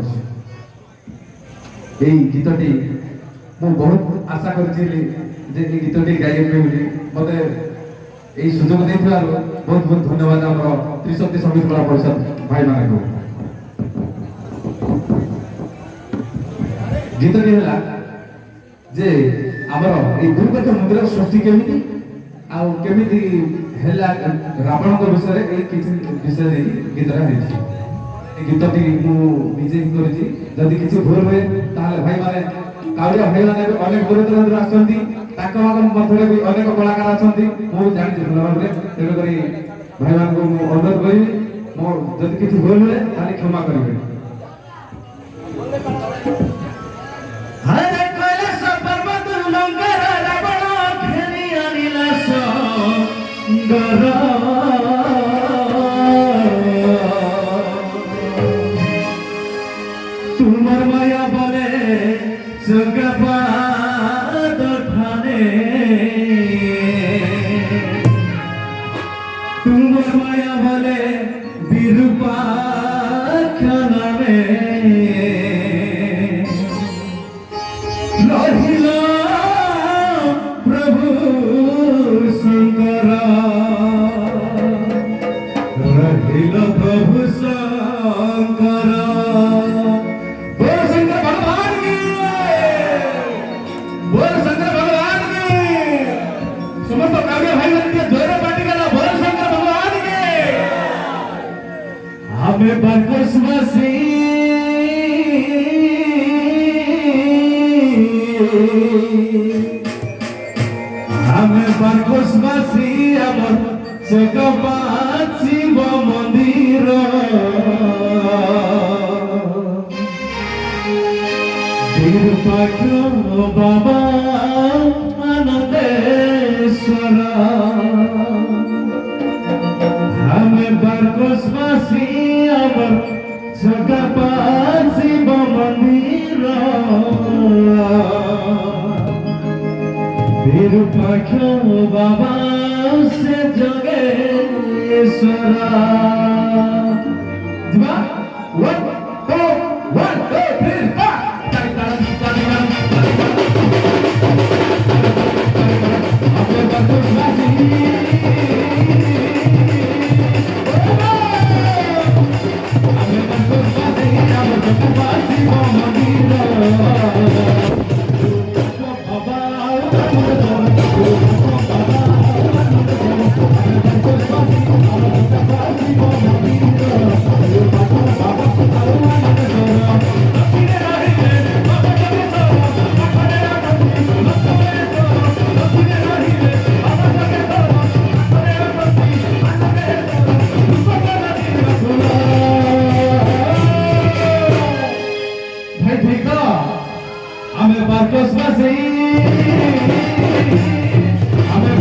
କରୁଛି। এই গীতটি ମୁଁ ବହୁତ ଆଶା କରିଥିଲି ଯେ এই ଗୀତଟି ଗାଇବା ପାଇଁ ବୋଲି ମୋତେ এই ସୁଯୋଗ ଦେଇଥିବାରୁ ବହୁତ ବହୁତ ଧନ୍ୟବାଦ ଆମର ତ୍ରିଶକ୍ତି ସଙ୍ଗୀତ କଳା ପରିଷଦ ଭାଇମାନଙ୍କୁ। ଗୀତଟି ହେଲା ଯେ ଆମର এই ଦୁର୍ଗତ ମନ୍ଦିର ସୃଷ୍ଟି କେମିତି ଆଉ କେମିତି ହେଲା ରାବଣଙ୍କ ବିଷୟରେ ଏଇ କିଛି ବିଷୟରେ ଗୀତଟା ହେଇଛି। এই ଗୀତଟି ମୁଁ ନିଜେ ହିଁ କରିଛି। ଯଦି କିଛି ଭୁଲ ହୁଏ ତାହେଲେ ଭାଇମାନେ କାଉଡ଼ିଆ ଭାଇମାନେ ବି ଅନେକ ଦୂର ଦୂରାନ୍ତରୁ ଆସୁଛନ୍ତି, ତାଙ୍କ ମଧ୍ୟରେ ବି ଅନେକ କଳାକାର ଅଛନ୍ତି, ମୁଁ ଜାଣିଛି ଭଲ ଭାବରେ। ତେଣୁକରି ଭାଇମାନଙ୍କୁ ମୁଁ ଅନୁରୋଧ କରିବି, ମୋ ଯଦି କିଛି ଭୁଲ ହୁଏ ତାହେଲେ କ୍ଷମା କରିବେ। তোমার মায়া বলে জগপাত ঠানে, তোমার মায়া বলে বিরূপাক্ষ নামে রহিল প্রভু শঙ্কর, রহিল প্রভু শঙ্কর। समस्त काव्य भाई बहन जोर पार्टी का बोल शंकर भगवान के। हमें बरकोसवासी हमें बरकोसवासी अमर जगपात शिव मंदिर विरूपाक्ष बाबा आनंदेश्वर। हमें बरकोसवासी अमर जगपात शिव मंदिर विरूपाक्ष बाबा से जगेश्वर। हमें बरकोसवासी हमें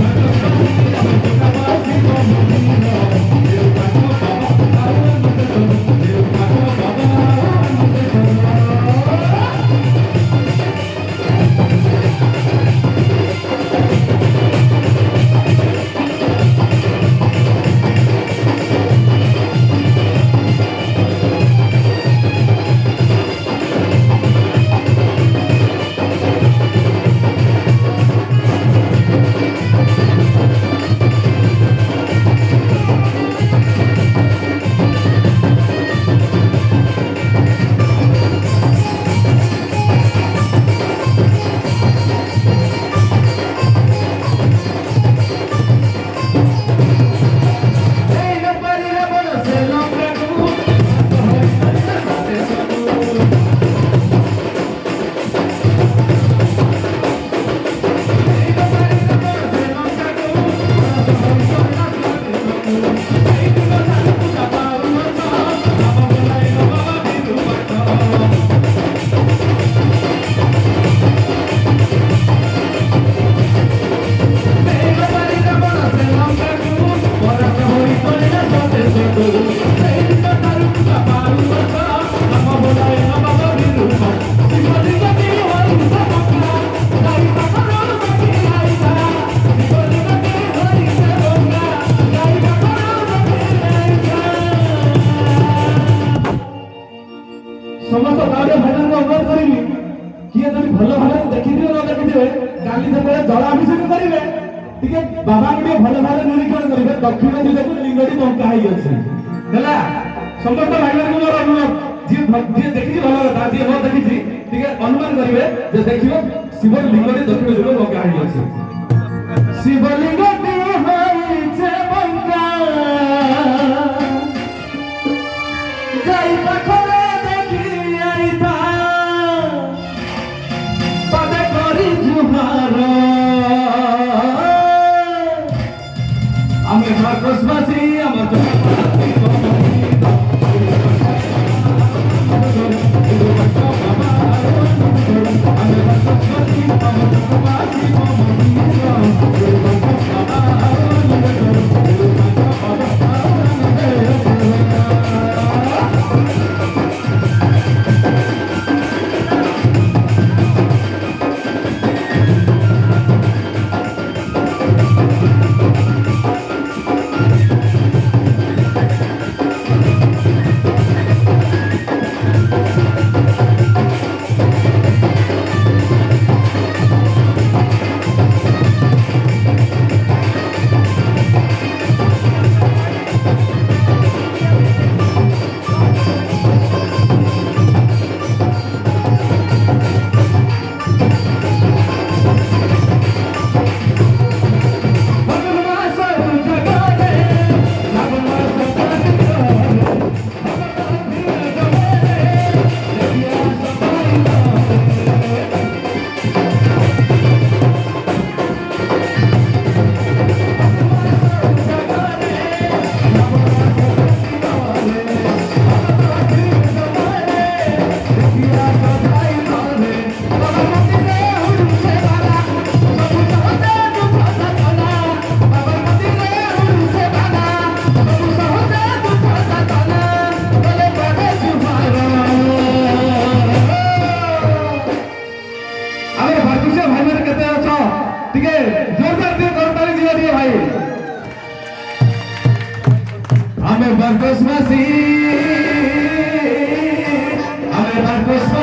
ସମସ୍ତ ଗାଉଡ଼ିଆ ଭାଇମାନଙ୍କୁ ଅନୁରୋଧ କରିବି କିଏ ଯଦି ଭଲ ଭାବରେ ଦେଖିଥିବେ ନ ଦେଖିଥିବେ କାଲି ଯେତେବେଳେ ଜଳାଭିଷେକ କରିବେ ଟିକେ ବାବାଙ୍କୁ ଟିକେ ଭଲ ଭାବରେ ନିରୀକ୍ଷଣ କରିବେ ଦକ୍ଷିଣ ଦିଗକୁ ଲିଙ୍ଗଟି ବଙ୍କା ହେଇଅଛି ହେଲା ସମସ୍ତ ଭାଇମାନଙ୍କୁ ମୋର ଅନୁରୋଧ ଯିଏ ଦେଖିଛି ଭଲ କଥା ଯିଏ ନ ଦେଖିଛି ଟିକେ ଅନୁମାନ କରିବେ ଯେ ଦେଖିବ ଶିବ ଲିଙ୍ଗଟି ଦକ୍ଷିଣ ଦିଗକୁ ବଙ୍କା ହେଇଅଛି ଶିବଲିଙ୍ଗଟି ହୋଇছে ବଙ୍କା যাই পাখরে দেখি আইতা পাদে করি জুহার আমি ভারতবাসী আমার I'm a